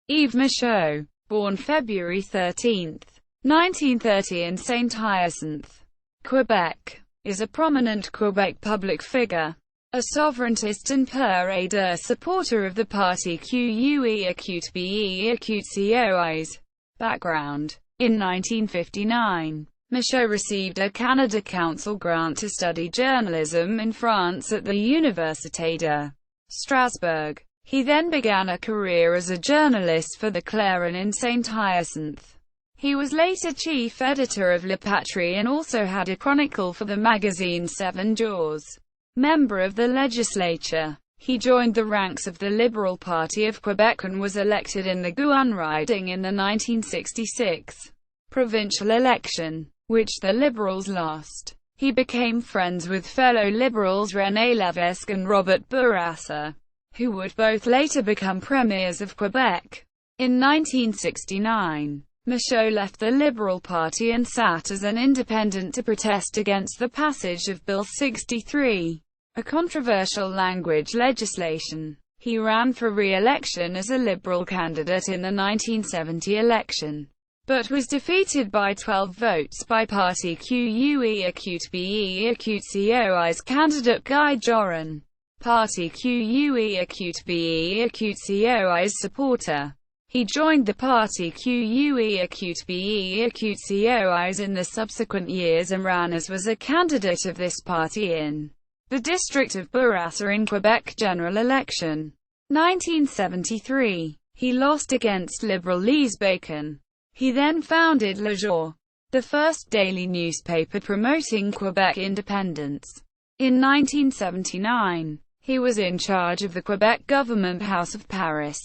Yves Michaud, born February 13, 1930 in Saint-Hyacinthe, Quebec, is a prominent Quebec public figure, a sovereigntist and pur supporter of the Parti Québécois. Background. In 1959, Michaud received a Canada Council grant to study journalism in France at the Université de Strasbourg. He then began a career as a journalist for the Clarin in Saint-Hyacinthe. He was later chief editor of La Patrie and also had a chronicle for the magazine Seven Jours. Member of the legislature, he joined the ranks of the Liberal Party of Quebec and was elected in the Gouin riding in the 1966 provincial election, which the Liberals lost. He became friends with fellow Liberals René Lévesque and Robert Bourassa, who would both later become premiers of Quebec. In 1969, Michaud left the Liberal Party and sat as an independent to protest against the passage of Bill 63, a controversial language legislation. He ran for re-election as a Liberal candidate in the 1970 election, but was defeated by 12 votes by Parti Québécois' candidate Guy Joron, Parti Québécois' supporter. He joined the Parti Québécois in the subsequent years and ran as was a candidate of this party in the district of Bourassa in Quebec general election. 1973. He lost against Liberal Lise Bacon. He then founded Le Jour, the first daily newspaper promoting Quebec independence. In 1979, he was in charge of the Quebec government House of Paris.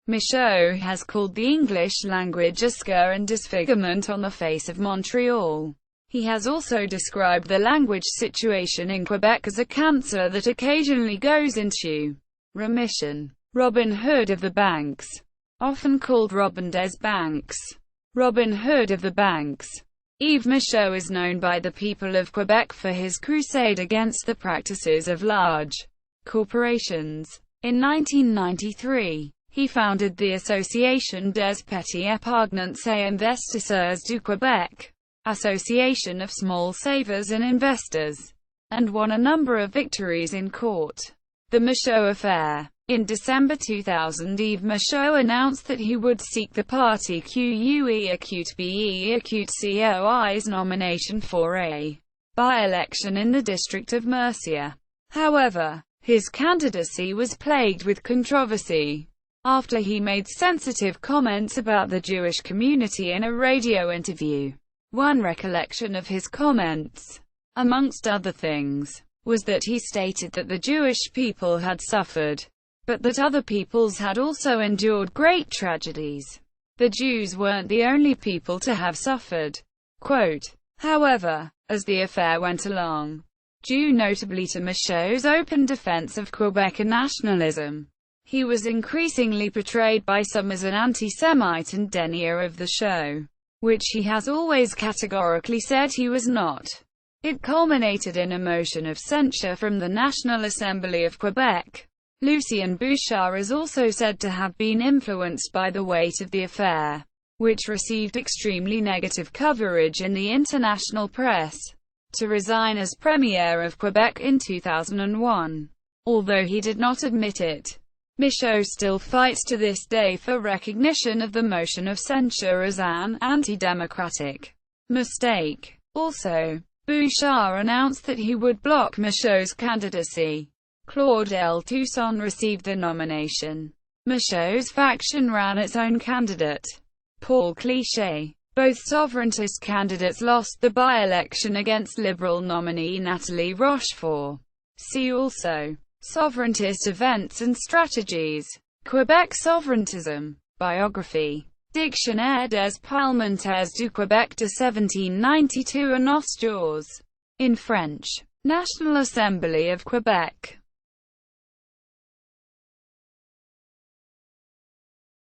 Michaud has called the English language a scar and disfigurement on the face of Montreal. He has also described the language situation in Quebec as a cancer that occasionally goes into remission. Robin Hood of the Banks. Often called Robin des Banks, Robin Hood of the Banks, Yves Michaud is known by the people of Quebec for his crusade against the practices of large corporations. In 1993, he founded the Association des Petits Épargnants et Investisseurs du Québec, Association of Small Savers and Investors, and won a number of victories in court. The Michaud Affair. In December 2000, Yves Michaud announced that he would seek the Parti Québécois' nomination for a by-election in the district of Mercier. However, his candidacy was plagued with controversy after he made sensitive comments about the Jewish community in a radio interview. One recollection of his comments, amongst other things, was that he stated that the Jewish people had suffered, but that other peoples had also endured great tragedies. The Jews weren't the only people to have suffered. Quote, however, as the affair went along, due notably to Michaud's open defense of Quebec nationalism, he was increasingly portrayed by some as an anti-Semite and denier of the show, which he has always categorically said he was not. It culminated in a motion of censure from the National Assembly of Quebec. Lucien Bouchard is also said to have been influenced by the weight of the affair, which received extremely negative coverage in the international press, to resign as Premier of Quebec in 2001. Although he did not admit it, Michaud still fights to this day for recognition of the motion of censure as an anti-democratic mistake. Also, Bouchard announced that he would block Michaud's candidacy. Claude L. Toussaint received the nomination. Michaud's faction ran its own candidate, Paul Clichet. Both sovereigntist candidates lost the by-election against Liberal nominee Nathalie Rochefort. See also, Sovereigntist events and strategies. Quebec sovereigntism. Biography. Dictionnaire des parlementaires du Québec de 1792 à nos jours. In French. National Assembly of Quebec.